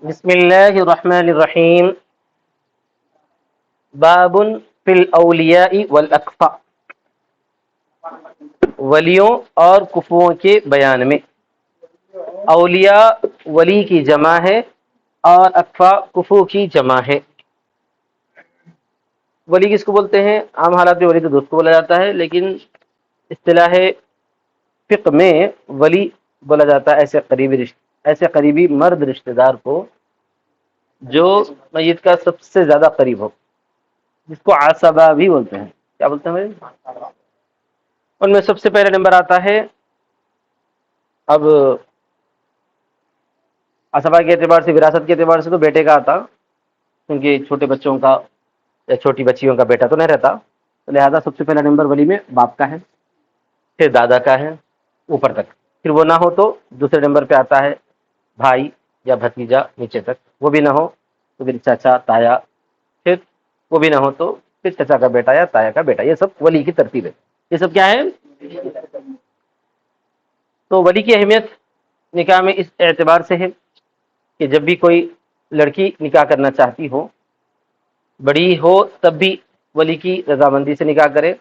بسم اللہ الرحمن الرحیم باب فی الاولیاء والاکفاء، ولیوں اور کفوؤں کے بیان میں۔ اولیاء ولی کی جمع ہے اور اکفاء کفو کی جمع ہے۔ ولی کس کو بولتے ہیں؟ عام حالات میں ولی تو دوست کو بولا جاتا ہے، لیکن اصطلاح فقہ میں ولی بولا جاتا ہے ایسے قریبی مرد رشتہ دار کو جو میت کا سب سے زیادہ قریب ہو، جس کو عصبہ بھی بولتے ہیں۔ کیا بولتے ہیں بھائی؟ ان میں سب سے پہلے نمبر آتا ہے، اب عصبہ کے اعتبار سے، وراثت کے اعتبار سے تو بیٹے کا آتا، کیونکہ چھوٹے بچوں کا یا چھوٹی بچیوں کا بیٹا تو نہیں رہتا، تو لہذا سب سے پہلا نمبر ولی میں باپ کا ہے، پھر دادا کا ہے، اوپر تک۔ پھر وہ نہ ہو تو دوسرے نمبر پہ آتا ہے بھائی یا بھتیجا، نیچے تک۔ وہ بھی نہ ہو تو پھر چاچا، تایا، پھر وہ بھی نہ ہو تو پھر چچا کا بیٹا یا تایا کا بیٹا۔ یہ سب ولی کی ترتیب ہے۔ یہ سب کیا ہے؟ تو ولی کی اہمیت نکاح میں اس اعتبار سے ہے کہ جب بھی کوئی لڑکی نکاح کرنا چاہتی ہو، بڑی ہو تب بھی ولی کی رضامندی سے نکاح کرے،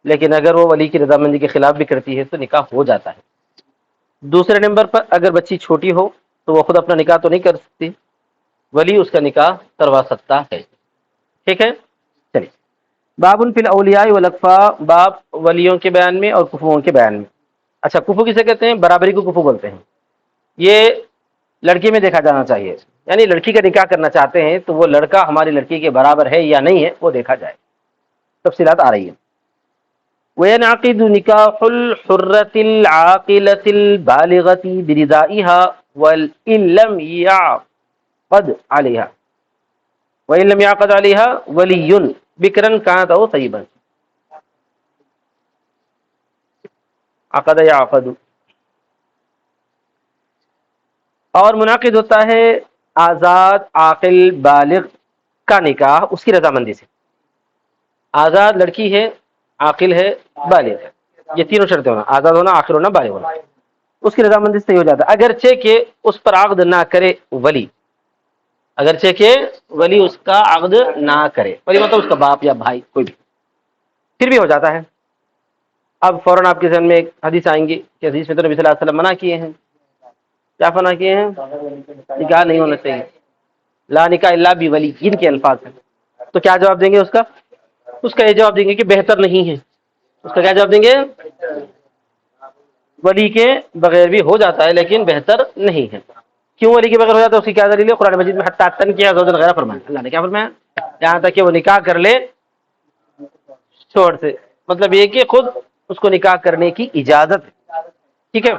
لیکن اگر وہ ولی کی رضامندی کے خلاف بھی کرتی ہے تو نکاح ہو جاتا ہے۔ دوسرے نمبر پر اگر بچی چھوٹی ہو تو وہ خود اپنا نکاح تو نہیں کر سکتی، ولی اس کا نکاح کروا سکتا ہے۔ ٹھیک ہے، چلیے۔ باب فی الاولیاء والاکفاء، باب ولیوں کے بیان میں اور کفوؤں کے بیان میں۔ اچھا، کفو کسے کہتے ہیں؟ برابری کو کفو بولتے ہیں۔ یہ لڑکی میں دیکھا جانا چاہیے، یعنی لڑکی کا نکاح کرنا چاہتے ہیں تو وہ لڑکا ہماری لڑکی کے برابر ہے یا نہیں ہے وہ دیکھا جائے۔ تفصیلات آ رہی ہیں۔ وَيَنْعَقِدُ نِكَاحُ الْحُرَّةِ الْعَاقِلَةِ الْبَالِغَةِ بِرِضَائِهَا وَإِنْ لَمْ يَعْقَدْ عَلَيْهَا وَلِيٌّ بِكْرًا كَانَتْ أَوْ ثَيِّبًا۔ عقد یا عقد، اور منعقد ہوتا ہے آزاد عاقل بالغ کا نکاح اس کی رضامندی سے۔ آزاد لڑکی ہے، عاقل ہے، بالغ ہے، یہ تینوں شرطیں ہونا، آزاد ہونا، عاقل ہونا، بالغ ہونا، اس کی رضامندی سے صحیح ہو جاتا ہے، اگرچہ کہ اس پر عقد نہ کرے ولی، اگرچہ کہ ولی اس کا عقد نہ کرے، ولی مطلب اس کا باپ یا بھائی کوئی بھی، پھر بھی ہو جاتا ہے۔ اب فوراً آپ کے ذہن میں ایک حدیث آئیں گی کہ حدیث میں تو نبی صلی اللہ علیہ وسلم منع کیے ہیں۔ کیا منع کیے ہیں؟ نکاح نہیں ہونا چاہیے، لا نکاح الا بولی، جن کے الفاظ ہیں۔ تو کیا جواب دیں گے اس کا؟ اس کا یہ جواب دیں گے کہ بہتر نہیں ہے۔ اس کا کیا جواب دیں گے؟ ولی کے بغیر بھی ہو جاتا ہے لیکن بہتر نہیں ہے۔ کیوں ولی کے بغیر ہو جاتا ہے؟ اس کی کیا دلیل ہے؟ قرآن مجید میں حتی تنکیہ زوجا غیرہ فرمایا، اللہ نے کیا فرمایا؟ یہاں تک کہ وہ نکاح کر لے شوہر سے، مطلب یہ کہ خود اس کو نکاح کرنے کی اجازت ہے۔ ٹھیک ہے،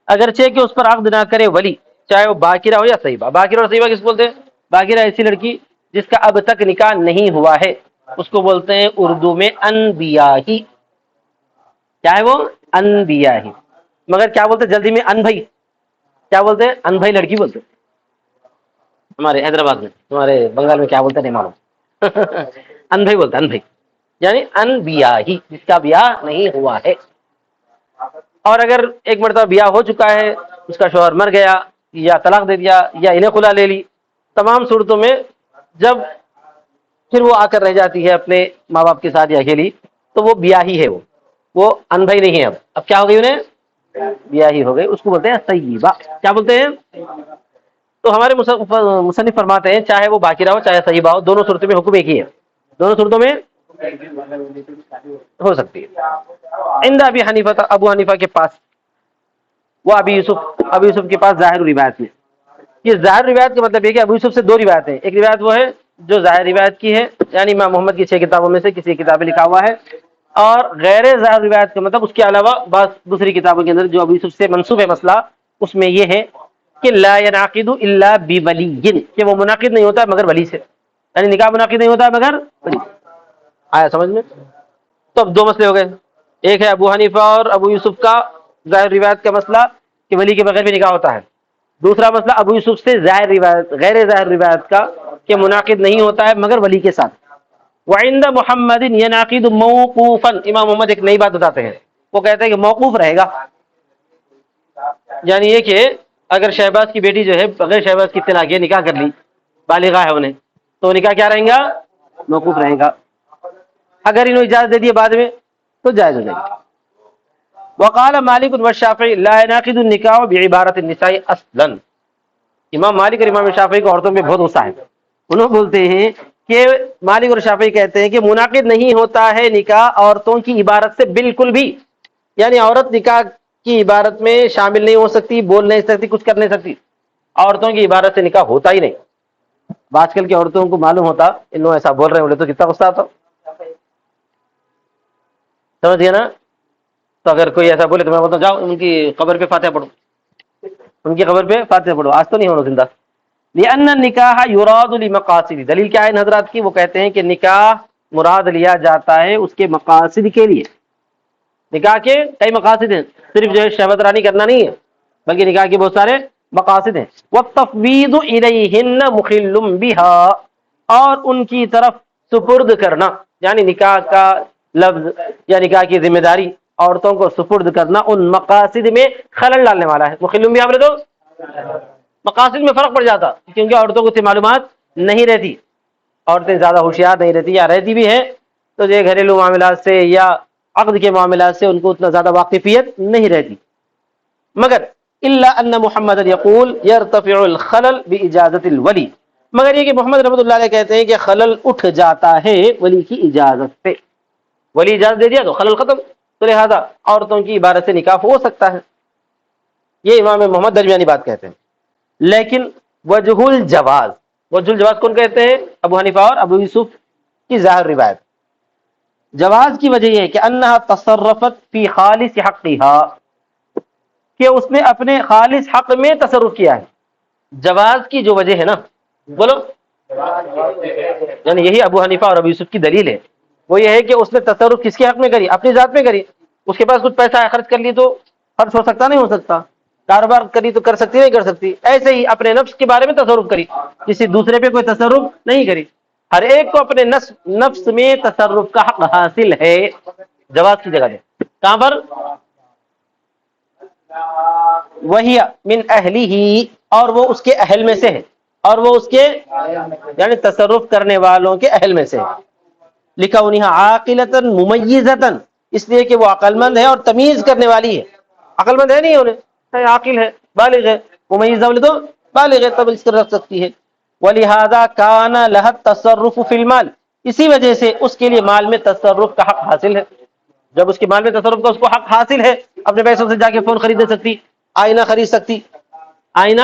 اگرچہ کہ اس پر عقد نہ کرے ولی، چاہے وہ باکرہ ہو یا صحیبہ۔ باکرہ اور صحیبہ کس بولتے ہیں؟ باکرہ ایسی لڑکی جس کا اب تک نکاح نہیں ہوا ہے، اس کو بولتے ہیں اردو میں انبیاہی۔ کیا ہے وہ؟ انبیاہی۔ مگر کیا بولتے ہیں جلدی میں؟ ان بھائی۔ کیا بولتے ہیں؟ ان بھائی لڑکی بولتے ہیں ہمارے حیدرآباد میں، تمہارے بنگال میں کیا بولتے ہیں نہیں معلوم۔ ان بھائی بولتے ہیں، ان بھائی، یعنی انبیاہی، جس کا بیاہ نہیں ہوا ہے۔ اور اگر ایک مرتبہ بیاہ ہو چکا ہے، اس کا شوہر مر گیا یا طلاق دے دیا یا انہیں خلا لے لی، تمام صورتوں میں جب پھر وہ آ کر رہ جاتی ہے اپنے ماں باپ کے ساتھ یا اکیلی، تو وہ بیاہی ہے، وہ انبھائی نہیں ہے۔ اب کیا ہو گئی؟ انہیں بیاہی ہو گئی، اس کو بولتے ہیں طیبہ۔ کیا بولتے ہیں؟ تو ہمارے مصنف فرماتے ہیں چاہے وہ باقرہ ہو چاہے طیبہ ہو، دونوں صورتوں میں حکم ایک ہی ہے، دونوں صورتوں میں ہو سکتی ہے۔ عند ابی حنیفہ، ابو حنیفہ کے پاس، وہ ابی یوسف کے پاس ظاہر روایت میں، یہ ظاہر روایت کا مطلب یہ کہ ابو یوسف سے دو روایتیں، ایک روایت وہ ہے جو ظاہر روایت کی ہے، یعنی امام محمد کی 6 کتابوں میں سے کسی کتاب میں لکھا ہوا ہے، اور غیر ظاہر روایت کا مطلب اس کے علاوہ بعض دوسری کتابوں کے اندر جو ابو یوسف سے منسوب ہے مسئلہ، اس میں یہ ہے کہ لا ينعقد الا بولی، کہ وہ منعقد نہیں ہوتا مگر ولی سے، یعنی نکاح منعقد نہیں ہوتا مگر ولی۔ آیا سمجھ میں؟ تو اب دو مسئلے ہو گئے، ایک ہے ابو حنیفہ اور ابو یوسف کا ظاہر روایت کا مسئلہ کہ ولی کے بغیر بھی نکاح ہوتا ہے، دوسرا مسئلہ ابو یوسف سے ظاہر روایت، غیر ظاہر روایت کا کہ منعقد نہیں ہوتا ہے مگر ولی کے ساتھ۔ وعند محمد ينعقد موقوفا، امام محمد ایک نئی بات بتاتے ہیں، وہ کہتے ہیں کہ موقوف رہے گا، یعنی یہ کہ اگر شہباز کی بیٹی جو ہے بغیر شہباز کی اطلاع کے نکاح کر لی، بالغہ ہے انہیں، تو نکاح کیا رہیں گا؟ موقوف رہے گا. اگر انہوں اجازت دے دی بعد میں تو جائز ہو جائے گا. وقال مالک والشافعی لا ينعقد النکاح بعبارۃ النساء اصلا. امام مالک اور امام شافعی کو عورتوں پہ بہت غصہ ہے. انہوں بولتے ہیں کہ مالک اور شافعی کہتے ہیں کہ منعقد نہیں ہوتا ہے نکاح عورتوں کی عبارت سے بالکل بھی. یعنی عورت نکاح کی عبارت میں شامل نہیں ہو سکتی، بول نہیں سکتی، کچھ کر نہیں سکتی. عورتوں کی عبارت سے نکاح ہوتا ہی نہیں. آج کل کی عورتوں کو معلوم ہوتا ان لوگ ایسا بول رہے ہیں تو کتنا غصہ آتا. سمجھ گیا نا؟ تو اگر کوئی ایسا بولے تو میں بولتا ہوں جاؤ ان کی قبر پہ فاتحہ پڑھو، ان کی قبر پہ فاتحہ پڑھو. آج تو نہیں ہونا زندہ. لأن النکاح یراد لمقاصد. دلیل کیا ہے ان حضرات کی؟ وہ کہتے ہیں کہ نکاح مراد لیا جاتا ہے اس کے مقاصد کے لیے. نکاح کے کئی مقاصد ہیں، صرف جو ہے شہوت رانی کرنا نہیں ہے، بلکہ نکاح کے بہت سارے مقاصد ہیں. والتفویض الیہن مخل بہا. اور ان کی طرف سپرد کرنا، یعنی نکاح کا لفظ یا نکاح کی ذمہ داری عورتوں کو سپرد کرنا ان مقاصد میں خلل ڈالنے والا ہے. مخل بہا بولے تو مقاصد میں فرق پڑ جاتا، کیونکہ عورتوں کو اتنی معلومات نہیں رہتی. عورتیں زیادہ ہوشیار نہیں رہتی، یا رہتی بھی ہے تو جو گھریلو معاملات سے یا عقد کے معاملات سے ان کو اتنا زیادہ واقفیت نہیں رہتی. مگر الا ان محمد یقول یرتفع الخلل باجازت الولی. مگر یہ کہ محمد رحمۃ اللہ علیہ کہتے ہیں کہ خلل اٹھ جاتا ہے ولی کی اجازت سے. ولی اجازت دے دیا تو خلل ختم. تو لہذا عورتوں کی عبارت سے نکاح ہو سکتا ہے. یہ امام محمد درمیانی بات کہتے ہیں. لیکن وجہ الجواز، وجہ الجواز کون کہتے ہیں؟ ابو حنیفہ اور ابو یوسف کی ظاہر روایت. جواز کی وجہ یہ ہے کہ انہا تصرفت فی خالص حقہا، کہ اس نے اپنے خالص حق میں تصرف کیا ہے. جواز کی جو وجہ ہے نا، بولو، یعنی یہی ابو حنیفہ اور ابو یوسف کی دلیل ہے، وہ یہ ہے کہ اس نے تصرف کس کے حق میں کری؟ اپنی ذات میں کری. اس کے پاس کچھ پیسہ خرچ کر لی تو خرچ ہو سکتا نہیں ہو سکتا، کاروبار کری تو کر سکتی نہیں کر سکتی. ایسے ہی اپنے نفس کے بارے میں تصرف کری، کسی دوسرے پہ کوئی تصرف نہیں کری. ہر ایک کو اپنے نفس میں تصرف کا حق حاصل ہے. جواز کی جگہ دے کہاں پر؟ وہی من اہلی ہی، اور وہ اس کے اہل میں سے ہے، اور وہ اس کے یعنی تصرف کرنے والوں کے اہل میں سے ہے. لکونہا عاقلۃ ممیزۃ، اس لیے کہ وہ عقل مند ہے اور تمیز کرنے والی ہے. عقل مند ہے نہیں انہیں، عاقل ہے، بالغ ہے. ممیزہ بولے تو بالغ ہے، تب اس طرح رکھ سکتی ہے. ولہذا کان لہ التصرف فی المال، اسی وجہ سے اس کے لیے مال میں تصرف کا حق حاصل ہے. جب اس کے مال میں تصرف کا اس کو حق حاصل ہے، اپنے پیسوں سے جا کے فون خرید سکتی، آئینہ خرید سکتی، آئینہ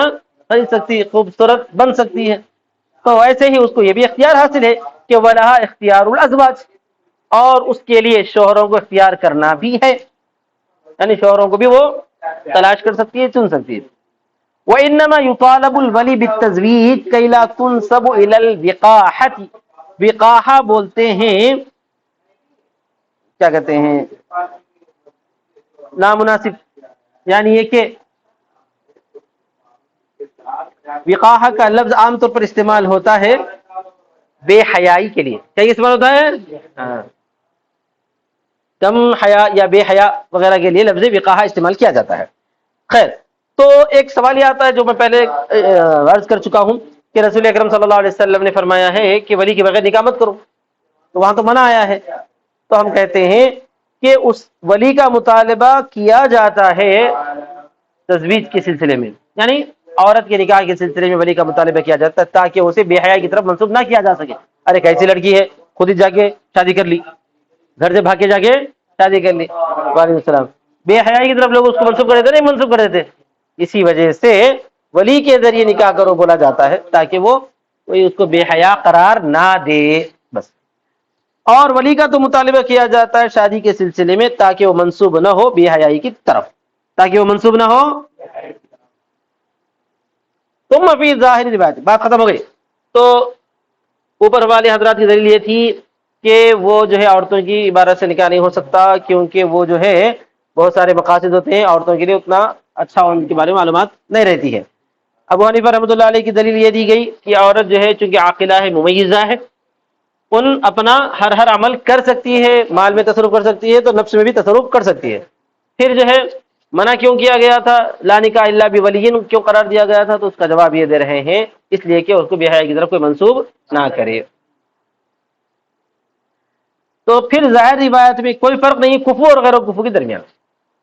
خرید سکتی، خوبصورت بن سکتی ہے. تو ایسے ہی اس کو یہ بھی اختیار حاصل ہے کہ ولہا اختیار الازواج، اور اس کے لیے شوہروں کو اختیار کرنا بھی ہے، یعنی شوہروں کو بھی وہ تلاش کر سکتی ہے، چن سکتی ہے. وَإِنَّمَا يُطَالَبُ الْوَلِي بِالتَّزْوِيجِ كَيْ لَا تُنْسَبُ إِلَى الْوِقَاحَةِ. وقاحہ بولتے ہیں، کیا کہتے ہیں، نامناسب، یعنی یہ کہ وقاحہ کا لفظ عام طور پر استعمال ہوتا ہے بے حیائی کے لیے. کیا استعمال ہوتا ہے؟ ہاں، کم حیا یا بے حیا وغیرہ کے لیے لفظ وقاحہ استعمال کیا جاتا ہے. خیر، تو ایک سوال یہ آتا ہے جو میں پہلے عرض کر چکا ہوں کہ رسول اکرم صلی اللہ علیہ وسلم نے فرمایا ہے کہ ولی کے بغیر نکاح مت کرو، تو وہاں تو منع آیا ہے. تو ہم کہتے ہیں کہ اس ولی کا مطالبہ کیا جاتا ہے تزویج کے سلسلے میں، یعنی عورت کے نکاح کے سلسلے میں ولی کا مطالبہ کیا جاتا ہے تاکہ اسے بے حیائی کی طرف منسوب نہ کیا جا سکے. ارے کیسی لڑکی ہے، خود ہی جا کے شادی کر لی، گھر سے بھاگ کے جا کے شادی کر لی. وعلیکم السلام. بے حیائی کی طرف لوگ اس کو منسوب کر دیتے، نہیں منسوب کر دیتے. اسی وجہ سے ولی کے ذریعے نکاح کرو بولا جاتا ہے تاکہ وہ کوئی اس کو بے حیا قرار نہ دے بس. اور ولی کا تو مطالبہ کیا جاتا ہے شادی کے سلسلے میں تاکہ وہ منسوب نہ ہو بے حیائی کی طرف، تاکہ وہ منسوب نہ ہو. تم ابھی ظاہری روایت بات ختم ہو گئی. تو اوپر والے حضرات کی دلیل یہ تھی کہ وہ جو ہے عورتوں کی عبارت سے نکاح نہیں ہو سکتا، کیونکہ وہ جو ہے بہت سارے مقاصد ہوتے ہیں، عورتوں کے لیے اتنا اچھا ان کے بارے میں معلومات نہیں رہتی ہے. ابو حنیفہ رحمۃ اللہ علیہ کی دلیل یہ دی گئی کہ عورت جو ہے چونکہ عاقلہ ہے، ممیزہ ہے، ان اپنا ہر عمل کر سکتی ہے، مال میں تصرف کر سکتی ہے تو نفس میں بھی تصرف کر سکتی ہے. پھر جو ہے منع کیوں کیا گیا تھا؟ لا نکاح الا بولی کیوں قرار دیا گیا تھا؟ تو اس کا جواب یہ دے رہے ہیں اس لیے کہ اس کو بیاہ کی طرف کوئی منسوب نہ کرے۔ تو پھر ظاہر روایت میں کوئی فرق نہیں کفو اور غیر کفو کے درمیان،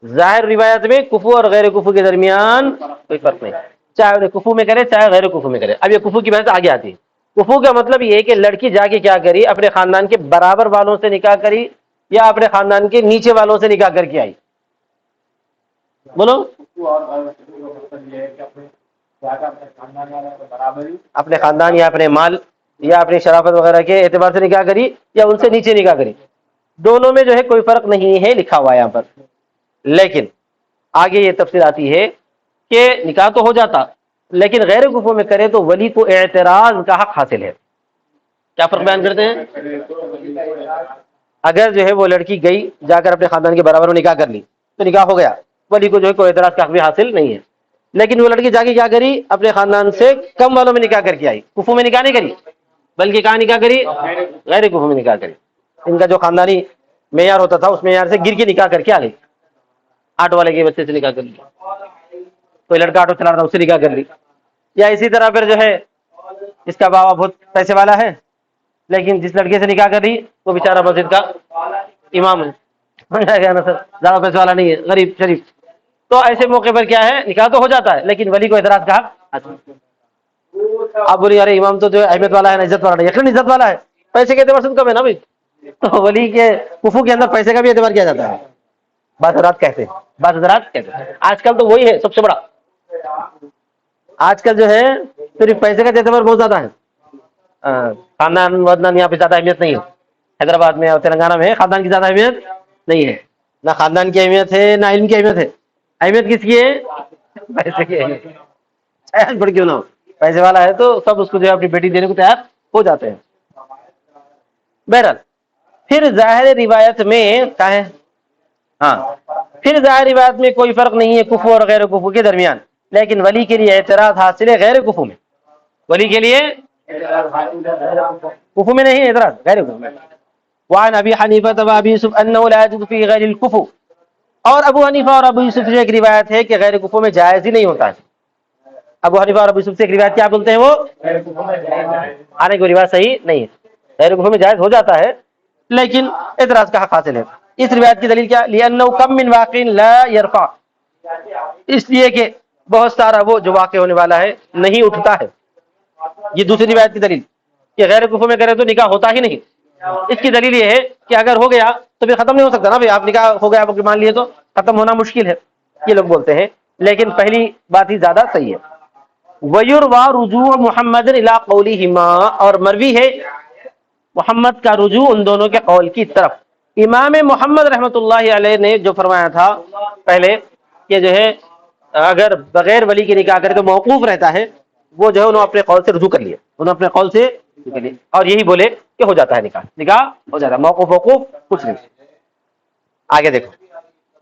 ظاہر روایت میں کفو اور غیر کفو کے درمیان کوئی فرق نہیں، چاہے انہیں کفو میں کرے چاہے غیر کفو میں کرے۔ اب یہ کفو کی بحث آگے آتی ہے۔ کفو کا مطلب یہ ہے کہ لڑکی جا کے کیا کری، اپنے خاندان کے برابر والوں سے نکاح کری یا اپنے خاندان کے نیچے والوں سے نکاح کر کے آئی؟ بولو، اپنے خاندان یا اپنے مال یا اپنی شرافت وغیرہ کے اعتبار سے نکاح کری یا ان سے نیچے نکاح کری، دونوں میں جو ہے کوئی فرق نہیں ہے لکھا ہوا یہاں پر۔ لیکن آگے یہ تفصیل آتی ہے کہ نکاح تو ہو جاتا لیکن غیر کفو میں کرے تو ولی کو اعتراض کا حق حاصل ہے۔ کیا فرق بیان کرتے ہیں؟ اگر جو ہے وہ لڑکی گئی جا کر اپنے خاندان کے برابر نکاح کر لی تو نکاح ہو گیا، ولی کو جو ہے کوئی اعتراض کا حق بھی حاصل نہیں ہے۔ لیکن وہ لڑکی جا کے کیا کری، اپنے خاندان سے کم والوں میں نکاح کر کے آئی، کفو میں نکاح نہیں کری بلکہ کہاں نکاح کری؟ غیر کفو میں نکاح کری۔ ان کا جو خاندانی معیار ہوتا تھا اس معیار سے گر کے نکاح کر کے آ گئی، آٹو والے کے بچے سے نکاح کر لی، کوئی لڑکا آٹو چلا رہا تھا اس سے نکاح کر لی، یا اسی طرح پھر جو ہے اس کا بابا بہت پیسے والا ہے لیکن جس لڑکے سے نکاح کر رہی وہ بیچارہ مسجد کا امام ہے، زیادہ پیسے والا نہیں ہے، غریب شریف، تو ایسے موقع پر کیا ہے نکاح تو ہو جاتا ہے لیکن ولی کو اعتراض کا حق۔ آپ بولی ارے امام تو جو اہمیت والا ہے نا، عزت والا ہے، یقیناً عزت والا ہے، پیسے کے اعتبار سے کم ہے نا بھائی، تو ولی کے کفو کے اندر پیسے کا بھی اعتبار کیا جاتا ہے۔ بعض حضرات کہتے ہیں، بعض حضرات کہتے ہیں آج کل تو وہی ہے سب سے بڑا، آج کل جو ہے صرف پیسے کا اعتبار بہت زیادہ ہے، خاندان ودان یہاں پہ زیادہ اہمیت نہیں ہے، حیدرآباد میں اور تلنگانہ میں خاندان کی زیادہ اہمیت نہیں ہے، نہ خاندان کی اہمیت ہے نہ علم کی اہمیت ہے، اہمیت کس کی ہے؟ پیسے کی اہمیت، چاہے بڑھ کیوں نہ ہو، پیسے والا ہے تو سب اس کو جو ہے اپنی بیٹی دینے کو تیار ہو جاتے ہیں۔ بہرحال پھر ظاہر روایت میں کیا ہے، ہاں پھر ظاہر روایت میں کوئی فرق نہیں ہے کفو اور غیر کفو کے درمیان، لیکن ولی کے لیے اعتراض حاصل ہے غیر کفو میں، ولی کے لیے کفو میں نہیں اعتراض، غیر کفو میں۔ وعن ابی حنیفہ و ابی یوسف انه لا يجوز في غیر الکفو، اور ابو حنیفہ اور ابو یوسف سے ایک روایت ہے کہ غیر کفو میں جائز ہی نہیں ہوتا ہے۔ ابو حنیفہ اور ابو یوسف سے ایک روایت کیا بولتے ہیں وہ؟ آنے کی روایت صحیح نہیں ہے، غیر کفو میں جائز ہو جاتا ہے لیکن اعتراض کا حق حاصل ہے۔ اس روایت کی دلیل کیا؟ لأنه کم من واقع لا يرفع، اس لیے کہ بہت سارا وہ جو واقع ہونے والا ہے نہیں اٹھتا ہے۔ یہ دوسری روایت کی دلیل کہ غیر کفو میں کرے تو نکاح ہوتا ہی نہیں، اس کی دلیل یہ ہے کہ اگر ہو گیا تو پھر ختم نہیں ہو سکتا نا بھائی، آپ نکاح ہو گیا آپ مان لیے تو ختم ہونا مشکل ہے، یہ لوگ بولتے ہیں، لیکن پہلی بات ہی زیادہ صحیح ہے۔ وَيُرْوَى رُجُوعُ مُحَمَّدٍ إِلَىٰ قَوْلِهِمَا، اور مروی ہے محمد کا رجوع ان دونوں کے قول کی طرف۔ امام محمد رحمۃ اللہ علیہ نے جو فرمایا تھا پہلے کہ جو ہے اگر بغیر ولی کے نکاح کرے تو موقوف رہتا ہے، وہ جو ہے انہوں اپنے قول سے رجوع کر لیا، انہوں اپنے قول سے رجوع کر لیا اور یہی بولے کہ ہو جاتا ہے نکاح، نکاح ہو جاتا ہے، موقوف وقوف کچھ نہیں۔ آگے دیکھو،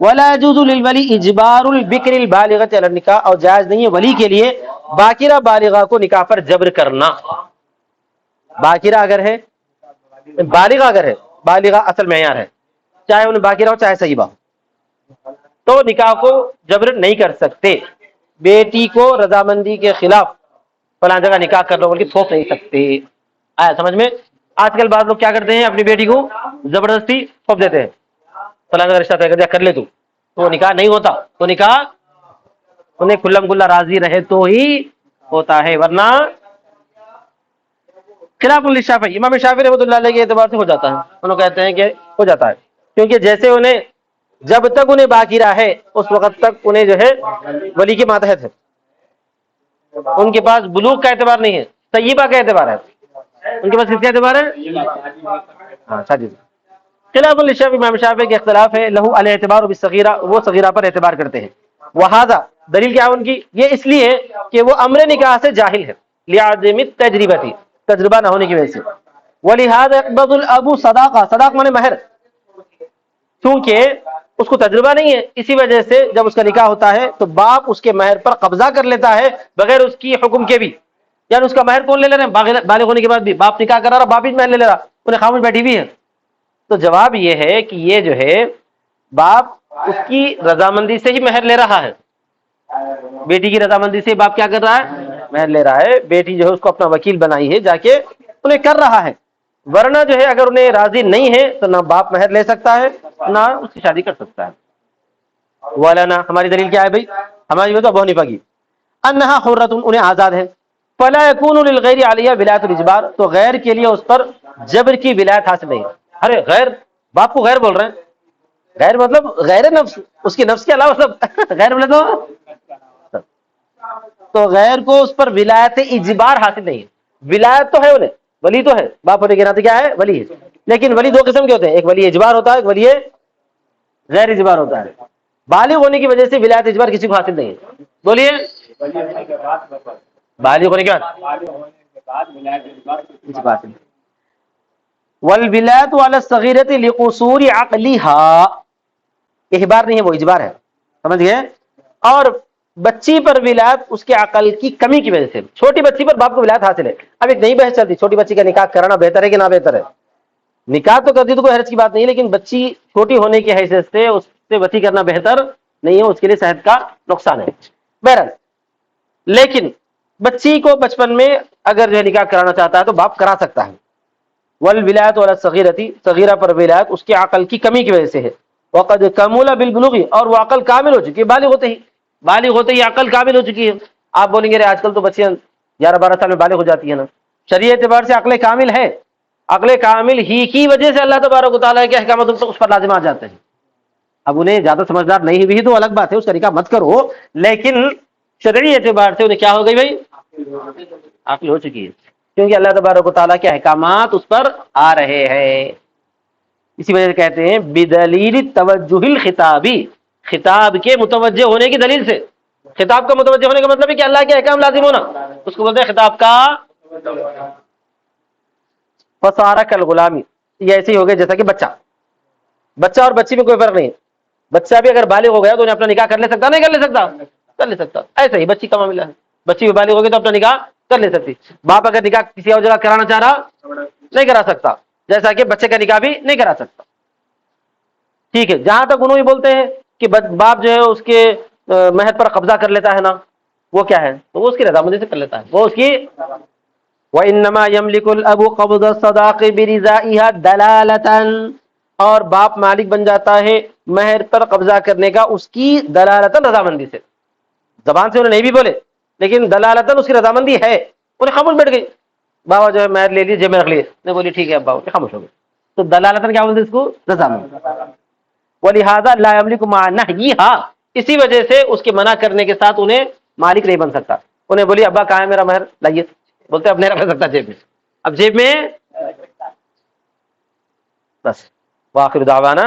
ولا يجوز للولی اجبار البکر البالغۃ علی النکاح، اور جائز نہیں ہے ولی کے لیے باکرہ بالغہ کو نکاح پر جبر کرنا۔ باکرہ اگر ہے، بالغہ اگر ہے، بالغہ اصل معیار ہے، چاہے انہیں باکرہ ہو چاہے صحیبہ ہو، تو نکاح کو جبر نہیں کر سکتے۔ بیٹی کو رضامندی کے خلاف فلاں جگہ نکاح کر لو بلکہ تھوپ نہیں سکتے۔ آیا سمجھ میں؟ آج کل بعض لوگ کیا کرتے ہیں، اپنی بیٹی کو زبردستی تھوپ دیتے ہیں، فلاں جگہ رشتہ طے کر دیا کر لے تو نکاح نہیں ہوتا، تو نکاح انہیں کھلم کھلا راضی رہے تو ہی ہوتا ہے، ورنہ خلاف للشافعی، امام شافعی رحمۃ اللہ علیہ کے اعتبار سے ہو جاتا ہے، انہوں کہتے ہیں کہ ہو جاتا ہے، کیونکہ جیسے انہیں جب تک انہیں باقیرہ ہے اس وقت تک انہیں جو ہے ولی کے ماتحت ہے، ان کے پاس بلوغ کا اعتبار نہیں ہے، طیبہ کا اعتبار ہے، ان کے پاس کس کا اعتبار ہے؟ ہاں شادی۔ خلاف للشافعی، امام شافعی کے اختلاف ہے، لہو الاعتبار بالصغیرہ، وہ صغیرہ پر اعتبار کرتے ہیں۔ وہذا، دلیل کیا ہے ان کی؟ یہ اس لیے کہ وہ امر نکاح سے جاہل ہے، لعدم التجربۃ، تجربہ نہ ہونے کی وجہ سے، ولہذا يقبض الاب صداقہ، صداق مانے مہر، کیونکہ اس کو تجربہ نہیں ہے، اسی وجہ سے جب اس کا نکاح ہوتا ہے تو باپ اس کے مہر پر قبضہ کر لیتا ہے بغیر اس کی حکم کے بھی، یعنی اس کا مہر کون لے رہے ہیں؟ بالغ ہونے کے بعد بھی باپ نکاح کرا رہا، باپ ہی مہر لے رہا، انہیں خاموش بیٹھی بھی ہے۔ تو جواب یہ ہے کہ یہ جو ہے باپ اس کی رضامندی سے ہی مہر لے رہا ہے. بیٹی کی رضامندی سے باپ کیا کر رہا ہے؟ مہر لے رہا ہے. بیٹی جو ہے اس کو اپنا وکیل بنائی ہے، جا کے انہیں کر رہا ہے. ورنہ جو ہے اگر انہیں راضی نہیں ہے تو نہ باپ مہر لے سکتا ہے نہ اس کی شادی کر سکتا ہے. والانا ہماری دلیل کیا ہے بھائی؟ ہماری بات ابو حنیفہ کی انہا حرۃ، انہیں آزاد ہے. فلا يكون للغیر علیہ ولایۃ الاجبار، تو غیر کے لیے اس پر جبر کی ولایت حاصل نہیں. ارے غیر، باپ کو غیر بول رہے ہیں. غیر مطلب غیر نفس، اس کی نفس کے علاوہ سب غیر بولے تو غیر کو اس پر ولایت اجبار حاصل نہیں ہے. ولایت تو ہے انہیں، ولی تو ہے، باپ ہونے کے ناطے کیا ہے؟ ولی ہے. لیکن ولی دو قسم کے ہوتے ہیں، ایک ولی اجبار ہوتا ہے، ایک ولی غیر اجبار ہوتا ہے. بالغ ہونے کی وجہ سے ولایت اجبار کسی کو حاصل نہیں ہے. بولیے، بالغ ہونے کے بعد والولایت علی الصغیرۃ لقصور عقلها، احبار نہیں ہے، وہ اجبار ہے، سمجھ گئے. اور بچی پر ولایت اس کے عقل کی کمی کی وجہ سے، چھوٹی بچی پر باپ کو ولایت حاصل ہے. اب ایک نئی بحث چلتی، چھوٹی بچی کا نکاح کرانا بہتر ہے کہ نہ بہتر ہے؟ نکاح تو کر دی تو کوئی حرج کی بات نہیں، لیکن بچی چھوٹی ہونے کی حیثیت سے اس سے بچی کرنا بہتر نہیں ہے، اس کے لیے صحت کا نقصان ہے. بہرحال لیکن بچی کو بچپن میں اگر جو ہے نکاح کرانا چاہتا ہے تو باپ کرا سکتا ہے. والولایت علی الصغیرۃ، صغیرہ پر ولایت اس کے عقل کی کمی کی وجہ سے ہے. وقد کمل بالبلوغ، اور وہ عقل کامل ہو چکی ہے، بالغ ہوتے ہی عقل کامل ہو چکی ہے. آپ بولیں گے آج کل تو بچیاں 11-12 سال میں بالغ ہو جاتی ہیں نا. شریعت اعتبار سے عقل کامل ہے، عقل کامل ہی کی وجہ سے اللہ تبارک و تعالیٰ کے احکامات اس پر لازم آ جاتے ہیں. اب انہیں زیادہ سمجھدار نہیں بھی تو الگ بات ہے، اس کا نکاح مت کرو، لیکن شرعی اعتبار سے انہیں کیا ہو گئی بھائی؟ عقل ہو چکی ہے، کیونکہ اللہ تبارک و تعالیٰ کے احکامات اس پر آ رہے ہیں. اسی وجہ سے کہتے ہیں بدلیل توجہ الخطابی، خطاب کے متوجہ ہونے کی دلیل سے. خطاب کا متوجہ ہونے کا مطلب ہے کہ اللہ کے احکام لازم ہونا، اس کو بولتے ہیں خطاب کا. فصار کالغلامی، یہ ایسے ہی ہو گیا جیسا کہ بچہ اور بچی میں کوئی فرق نہیں. بچہ بھی اگر بالغ ہو گیا تو انہیں اپنا نکاح کر لے سکتا، نہیں کر لے سکتا؟ کر لے سکتا. ایسا ہی بچی کا معاملہ ہے، بچی بھی بالغ ہوگی تو اپنا نکاح کر لے سکتی. باپ اگر نکاح کسی اور جگہ کرانا چاہ رہا نہیں کرا سکتا، جیسا کہ بچے کا نکاح بھی نہیں کرا سکتا. ٹھیک ہے. جہاں تک انہوں یہ بولتے ہیں کہ باپ جو ہے اس کے مہر پر قبضہ کر لیتا ہے نا، وہ کیا ہے؟ تو وہ اس کی رضامندی سے کر لیتا ہے، وہ اس کی. وَإِنَّمَا يَمْلِكُ الْأَبُ قَبْضَ الصَّدَاقِ بِرِضَائِهَا دَلَالَةً، اور باپ مالک بن جاتا ہے مہر پر قبضہ کرنے کا اس کی دلالتاً رضامندی سے. زبان سے انہیں نہیں بھی بولے لیکن دلالتاً اس کی رضامندی ہے، انہیں خاموش بیٹھ گئی. بابا جو ہے مہر لے لیے، جیب میں رکھ لیے، میں بولی ٹھیک ہے ابا، خاموش ہو گئے. تو دلالتاً کیا بولتے اس کو؟ رضامندی. وَلِهَذَا لَا يَمْلِكُ مَعَ نَهْيِهَا، اسی وجہ سے اس کے منع کرنے کے ساتھ انہیں مالک نہیں بن سکتا. انہیں بولی ابا کہاں ہے میرا مہر، لائیے. بولتے اب نہیں رکھ سکتا جیب میں، اب جیب میں بس. وآخر دعوانا